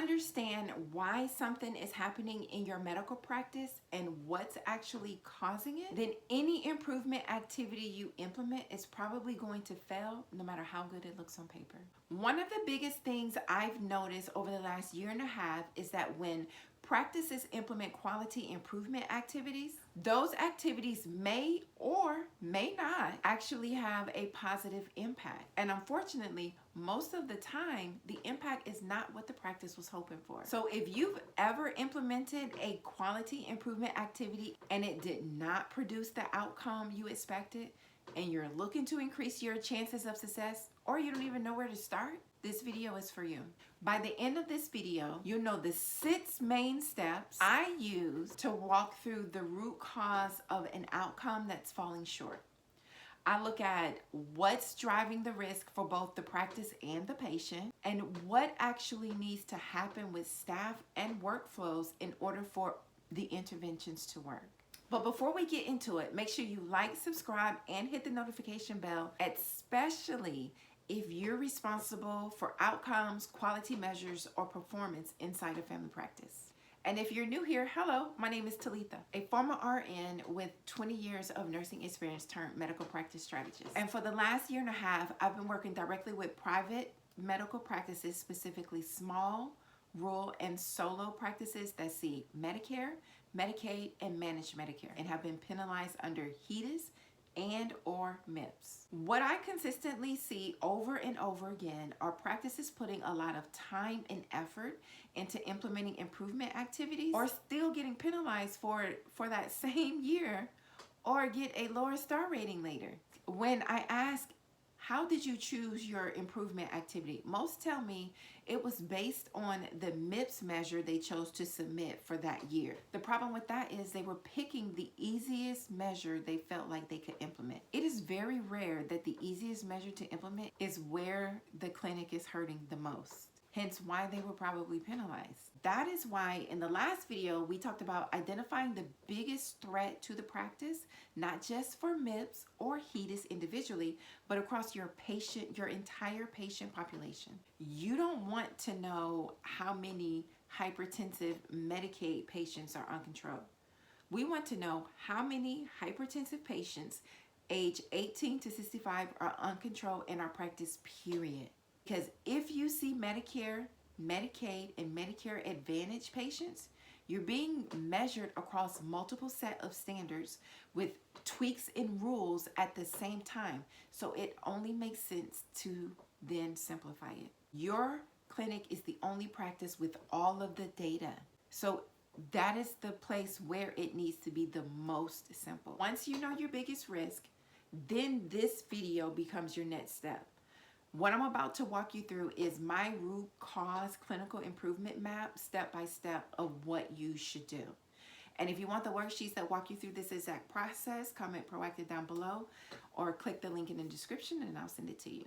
understand why something is happening in your medical practice and what's actually causing it, then any improvement activity you implement is probably going to fail no matter how good it looks on paper. One of the biggest things I've noticed over the last year and a half is that when practices implement quality improvement activities, those activities may or may not actually have a positive impact. And unfortunately, most of the time, the impact is not what the practice was hoping for. So if you've ever implemented a quality improvement activity and it did not produce the outcome you expected, and you're looking to increase your chances of success, or you don't even know where to start, this video is for you. By the end of this video, you'll know the 6 main steps I use to walk through the root cause of an outcome that's falling short. I look at what's driving the risk for both the practice and the patient, and what actually needs to happen with staff and workflows in order for the interventions to work. But before we get into it, make sure you like, subscribe, and hit the notification bell, especially if you're responsible for outcomes, quality measures, or performance inside a family practice. And if you're new here, hello, my name is Talitha, a former RN with 20 years of nursing experience turned medical practice strategist. And for the last year and a half, I've been working directly with private medical practices, specifically small, rural, and solo practices that see Medicare, Medicaid, and managed Medicare, and have been penalized under HEDIS and or MIPS. What I consistently see over and over again are practices putting a lot of time and effort into implementing improvement activities, or still getting penalized for that same year, or get a lower star rating later. When I ask, how did you choose your improvement activity? Most tell me it was based on the MIPS measure they chose to submit for that year. The problem with that is they were picking the easiest measure they felt like they could implement. It is very rare that the easiest measure to implement is where the clinic is hurting the most. Hence why they were probably penalized. That is why in the last video, we talked about identifying the biggest threat to the practice, not just for MIPS or HEDIS individually, but across your entire patient population. You don't want to know how many hypertensive Medicaid patients are uncontrolled. We want to know how many hypertensive patients age 18 to 65 are uncontrolled in our practice, period. Because if you see Medicare, Medicaid, and Medicare Advantage patients, you're being measured across multiple set of standards with tweaks and rules at the same time. So it only makes sense to then simplify it. Your clinic is the only practice with all of the data. So that is the place where it needs to be the most simple. Once you know your biggest risk, then this video becomes your next step. What I'm about to walk you through is my root cause clinical improvement map, step by step, of what you should do. And if you want the worksheets that walk you through this exact process, comment proactive down below, or click the link in the description and I'll send it to you.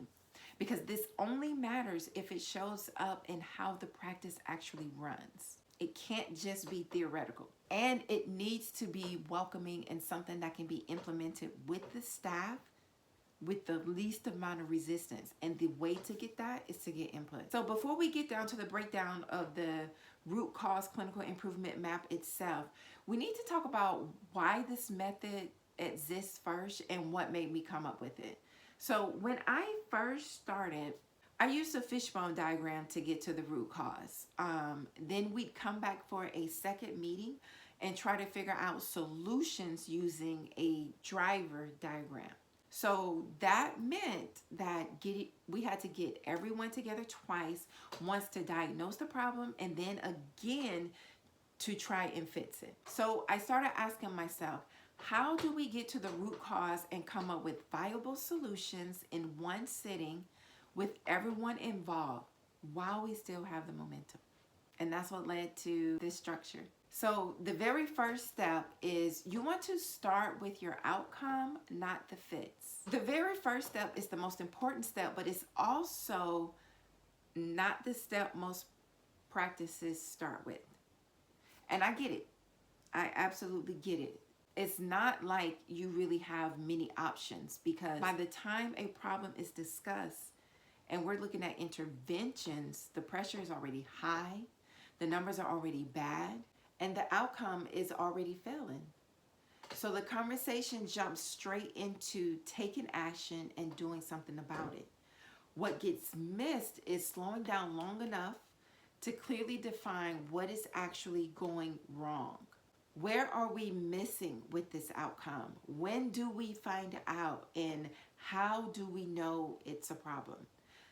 Because this only matters if it shows up in how the practice actually runs. It can't just be theoretical. And it needs to be welcoming and something that can be implemented with the staff with the least amount of resistance. And the way to get that is to get input. So before we get down to the breakdown of the root cause clinical improvement map itself, we need to talk about why this method exists first and what made me come up with it. So when I first started, I used a fishbone diagram to get to the root cause. Then we'd come back for a second meeting and try to figure out solutions using a driver diagram. So that meant that we had to get everyone together twice, once to diagnose the problem and then again to try and fix it. So I started asking myself, how do we get to the root cause and come up with viable solutions in one sitting with everyone involved while we still have the momentum? And that's what led to this structure. So the very first step is you want to start with your outcome, not the fix. The very first step is the most important step, but it's also not the step most practices start with. And I get it. I absolutely get it. It's not like you really have many options, because by the time a problem is discussed and we're looking at interventions, the pressure is already high. the numbers are already bad, and the outcome is already failing. So the conversation jumps straight into taking action and doing something about it. What gets missed is slowing down long enough to clearly define what is actually going wrong. Where are we missing with this outcome? When do we find out? And how do we know it's a problem?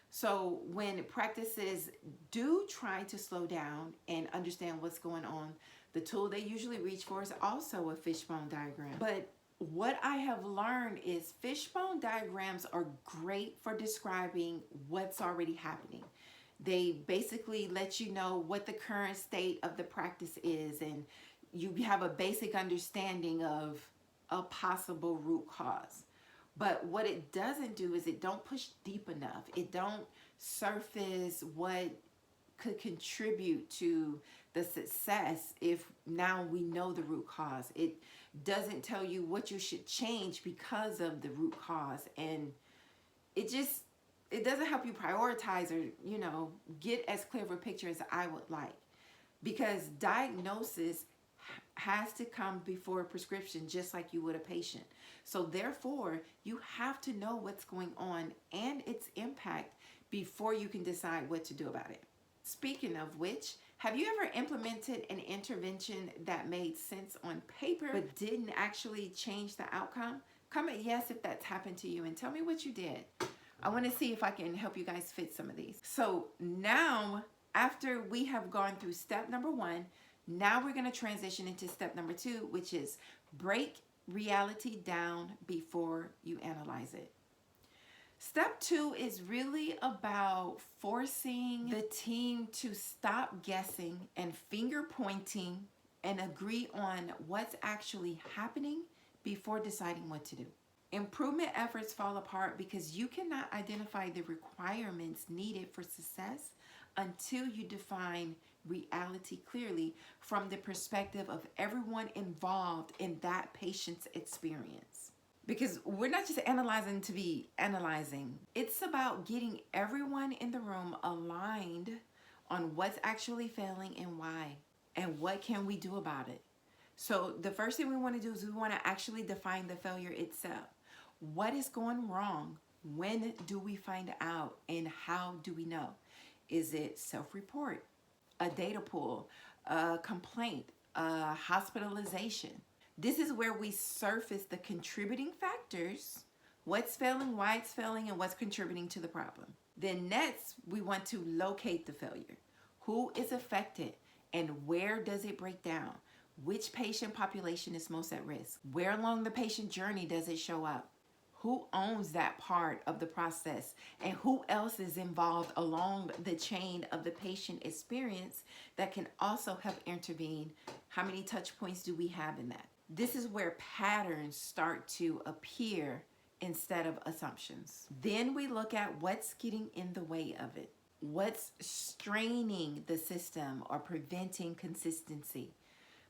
So when practices do try to slow down and understand what's going on, the tool they usually reach for is also a fishbone diagram. But what I have learned is fishbone diagrams are great for describing what's already happening. They basically let you know what the current state of the practice is, and you have a basic understanding of a possible root cause. But what it doesn't do is it don't push deep enough. It don't surface what could contribute to the success if now we know the root cause. It doesn't tell you what you should change because of the root cause. And it doesn't help you prioritize or, get as clear of a picture as I would like. Because diagnosis has to come before a prescription, just like you would a patient. So therefore, you have to know what's going on and its impact before you can decide what to do about it. Speaking of which, have you ever implemented an intervention that made sense on paper but didn't actually change the outcome? Comment yes if that's happened to you and tell me what you did. I want to see if I can help you guys fit some of these. So now, after we have gone through step number 1, now we're going to transition into step number 2, which is break reality down before you analyze it. Step 2 is really about forcing the team to stop guessing and finger pointing and agree on what's actually happening before deciding what to do. Improvement efforts fall apart because you cannot identify the requirements needed for success until you define reality clearly from the perspective of everyone involved in that patient's experience. Because we're not just analyzing to be analyzing. It's about getting everyone in the room aligned on what's actually failing and why, and what can we do about it. So the first thing we want to do is we want to actually define the failure itself. What is going wrong? When do we find out? And how do we know? Is it self-report, a data pool, a complaint, a hospitalization? This is where we surface the contributing factors, what's failing, why it's failing, and what's contributing to the problem. Then next, we want to locate the failure. Who is affected and where does it break down? Which patient population is most at risk? Where along the patient journey does it show up? Who owns that part of the process? And who else is involved along the chain of the patient experience that can also help intervene? How many touch points do we have in that? This is where patterns start to appear instead of assumptions. Then we look at what's getting in the way of it. What's straining the system or preventing consistency?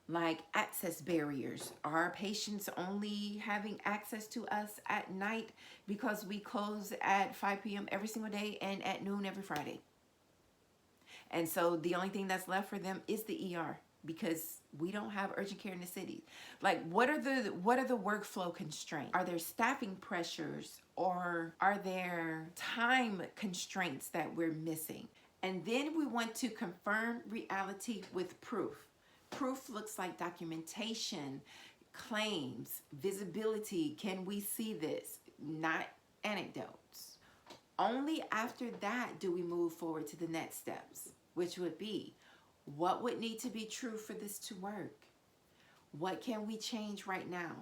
Like access barriers. Are patients only having access to us at night because we close at 5 p.m. every single day and at noon every Friday? And so the only thing that's left for them is the ER because we don't have urgent care in the city. Like what are the workflow constraints? Are there staffing pressures or are there time constraints that we're missing? And then we want to confirm reality with proof. Proof looks like documentation, claims, visibility. Can we see this? Not anecdotes. Only after that do we move forward to the next steps, which would be, what would need to be true for this to work? What can we change right now?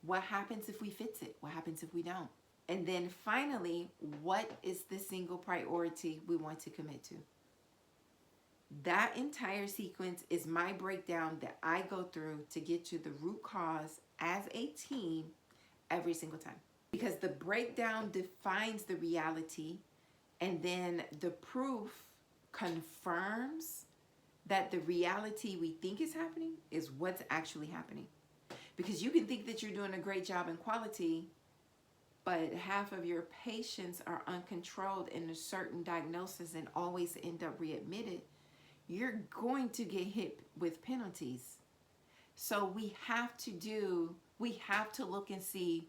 What happens if we fix it? What happens if we don't? And then finally, what is the single priority we want to commit to? That entire sequence is my breakdown that I go through to get to the root cause as a team every single time. Because the breakdown defines the reality, and then the proof confirms that the reality we think is happening is what's actually happening. Because you can think that you're doing a great job in quality, but half of your patients are uncontrolled in a certain diagnosis and always end up readmitted. you're going to get hit with penalties. So we have to look and see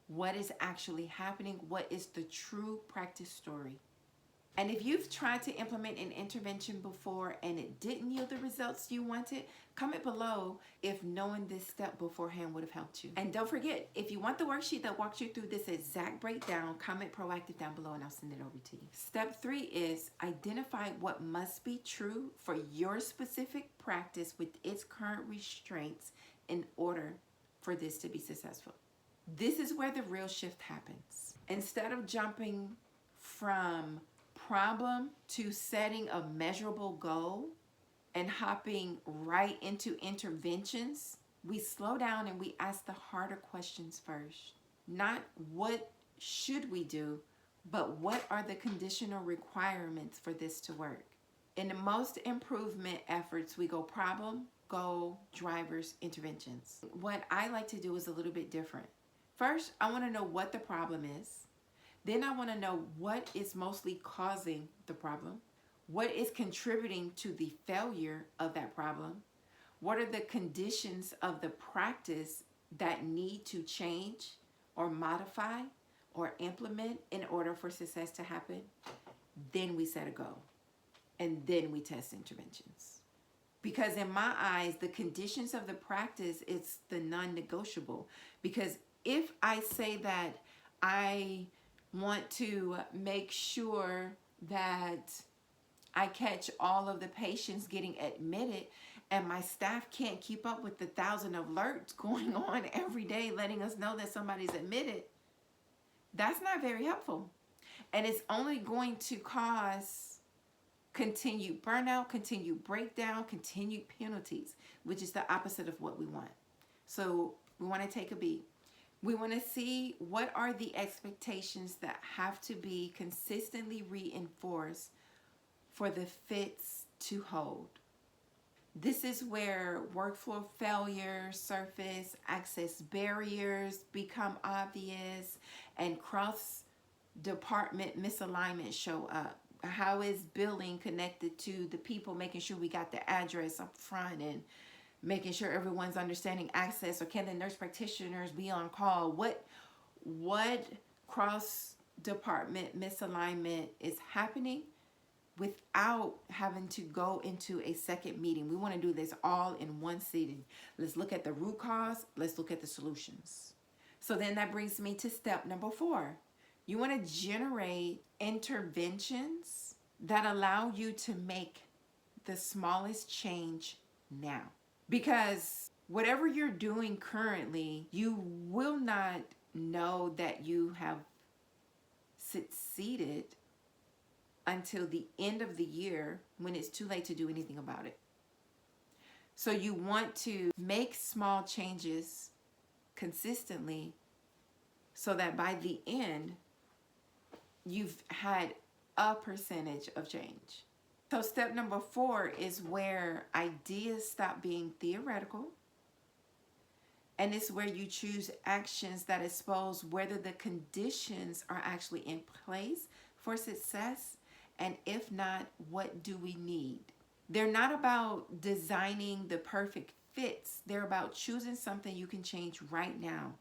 what is actually happening, what is the true practice story. And if you've tried to implement an intervention before and it didn't yield the results you wanted, comment below if knowing this step beforehand would have helped you. And don't forget, if you want the worksheet that walks you through this exact breakdown, comment proactive down below and I'll send it over to you. Step 3 is identify what must be true for your specific practice with its current restraints in order for this to be successful. This is where the real shift happens. Instead of jumping from problem to setting a measurable goal and hopping right into interventions, we slow down and we ask the harder questions first. Not what should we do, but what are the conditional requirements for this to work? In the most improvement efforts, we go problem, goal, drivers, interventions. What I like to do is a little bit different. First, I want to know what the problem is. Then I want to know what is mostly causing the problem, what is contributing to the failure of that problem, what are the conditions of the practice that need to change or modify or implement in order for success to happen. Then we set a goal, and then we test interventions. Because in my eyes, the conditions of the practice, it's the non-negotiable. Because if I say that I want to make sure that I catch all of the patients getting admitted and my staff can't keep up with the 1,000 alerts going on every day letting us know that somebody's admitted, that's not very helpful. And it's only going to cause continued burnout, continued breakdown, continued penalties, which is the opposite of what we want. So we want to take a beat. We want to see what are the expectations that have to be consistently reinforced for the fits to hold. This is where workflow failures surface, access barriers become obvious, and cross-department misalignment show up. How is billing connected to the people, making sure we got the address up front and making sure everyone's understanding access, or can the nurse practitioners be on call? What cross-department misalignment is happening without having to go into a second meeting? We want to do this all in one sitting. Let's look at the root cause. Let's look at the solutions. So then that brings me to step number 4. You want to generate interventions that allow you to make the smallest change now. Because whatever you're doing currently, you will not know that you have succeeded until the end of the year when it's too late to do anything about it. So you want to make small changes consistently so that by the end, you've had a percentage of change. So step number 4 is where ideas stop being theoretical, and it's where you choose actions that expose whether the conditions are actually in place for success, and if not, what do we need? They're not about designing the perfect fits. They're about choosing something you can change right now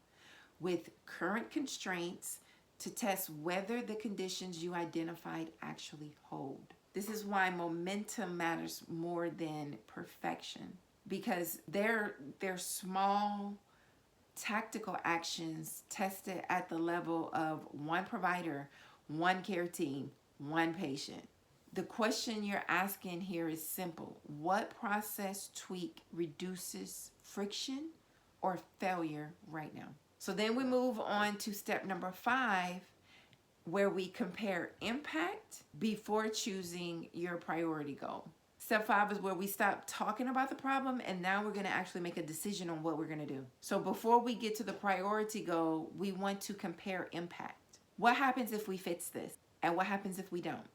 with current constraints to test whether the conditions you identified actually hold. This is why momentum matters more than perfection, because they're small tactical actions tested at the level of one provider, one care team, one patient. The question you're asking here is simple. What process tweak reduces friction or failure right now? So then we move on to step number 5, where we compare impact before choosing your priority goal. Step 5 is where we stop talking about the problem and now we're going to actually make a decision on what we're going to do. So before we get to the priority goal, we want to compare impact. What happens if we fix this? And what happens if we don't?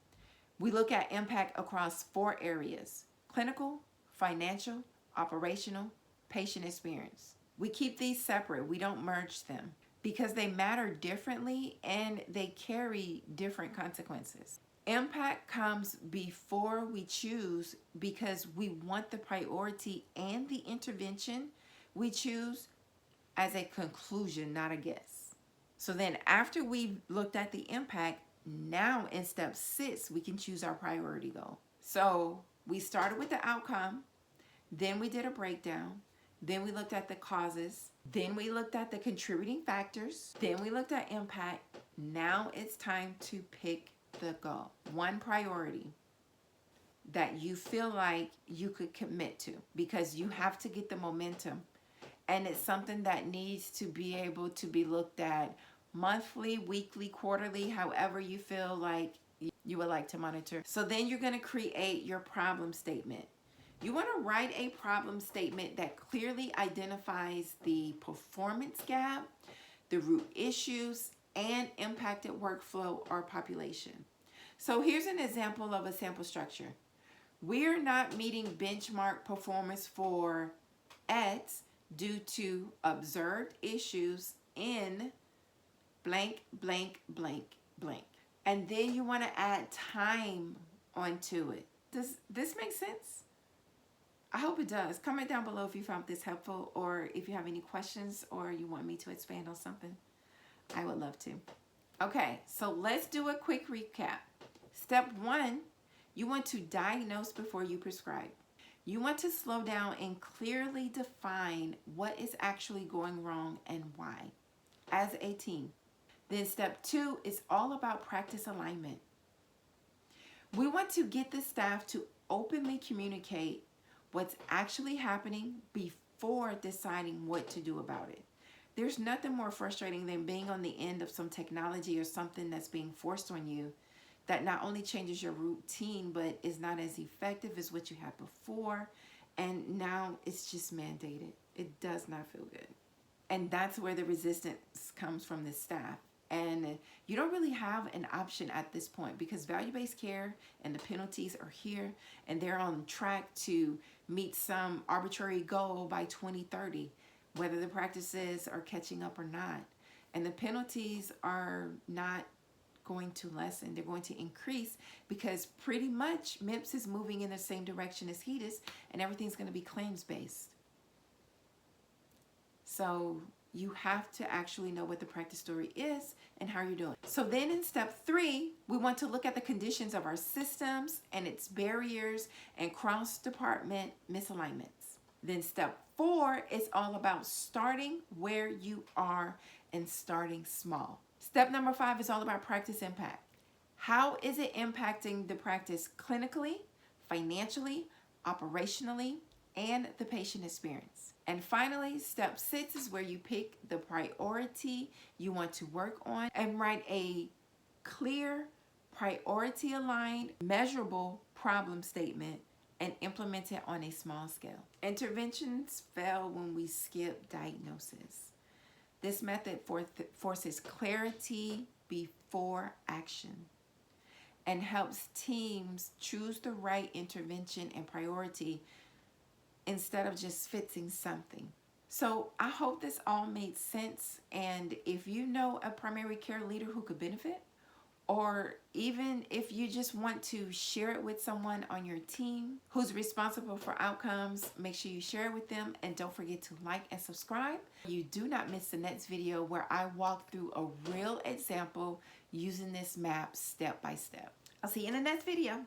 We look at impact across 4 areas: clinical, financial, operational, patient experience. We keep these separate. We don't merge them, because they matter differently and they carry different consequences. Impact comes before we choose because we want the priority and the intervention we choose as a conclusion, not a guess. So then after we've looked at the impact, now in step 6, we can choose our priority goal. So we started with the outcome, then we did a breakdown, then we looked at the causes, then we looked at the contributing factors, then we looked at impact. Now it's time to pick the goal. One priority that you feel like you could commit to, because you have to get the momentum, and it's something that needs to be able to be looked at monthly, weekly, quarterly, however you feel like you would like to monitor. So then you're going to create your problem statement. You want to write a problem statement that clearly identifies the performance gap, the root issues, and impacted workflow or population. So here's an example of a sample structure. We're not meeting benchmark performance for X due to observed issues in blank, blank, blank, blank. And then you want to add time onto it. Does this make sense? I hope it does. Comment down below if you found this helpful, or if you have any questions or you want me to expand on something. I would love to. Okay, so let's do a quick recap. Step 1, you want to diagnose before you prescribe. You want to slow down and clearly define what is actually going wrong and why as a team. Then step 2 is all about practice alignment. We want to get the staff to openly communicate what's actually happening before deciding what to do about it. There's nothing more frustrating than being on the end of some technology or something that's being forced on you that not only changes your routine, but is not as effective as what you had before. And now it's just mandated. It does not feel good. And that's where the resistance comes from the staff. And you don't really have an option at this point, because value-based care and the penalties are here, and they're on track to meet some arbitrary goal by 2030, whether the practices are catching up or not. And the penalties are not going to lessen. They're going to increase, because pretty much MIPS is moving in the same direction as HEDIS, and everything's going to be claims-based. So you have to actually know what the practice story is and how you're doing. So then in step 3, we want to look at the conditions of our systems and its barriers and cross-department misalignments. Then step 4 is all about starting where you are and starting small. Step number 5 is all about practice impact. How is it impacting the practice clinically, financially, operationally, and the patient experience? And finally, step 6 is where you pick the priority you want to work on and write a clear, priority-aligned, measurable problem statement and implement it on a small scale. Interventions fail when we skip diagnosis. This method forces clarity before action and helps teams choose the right intervention and priority instead of just fixing something. So I hope this all made sense. And if you know a primary care leader who could benefit, or even if you just want to share it with someone on your team who's responsible for outcomes, make sure you share it with them, and don't forget to like and subscribe. You do not miss the next video where I walk through a real example using this map step by step. I'll see you in the next video.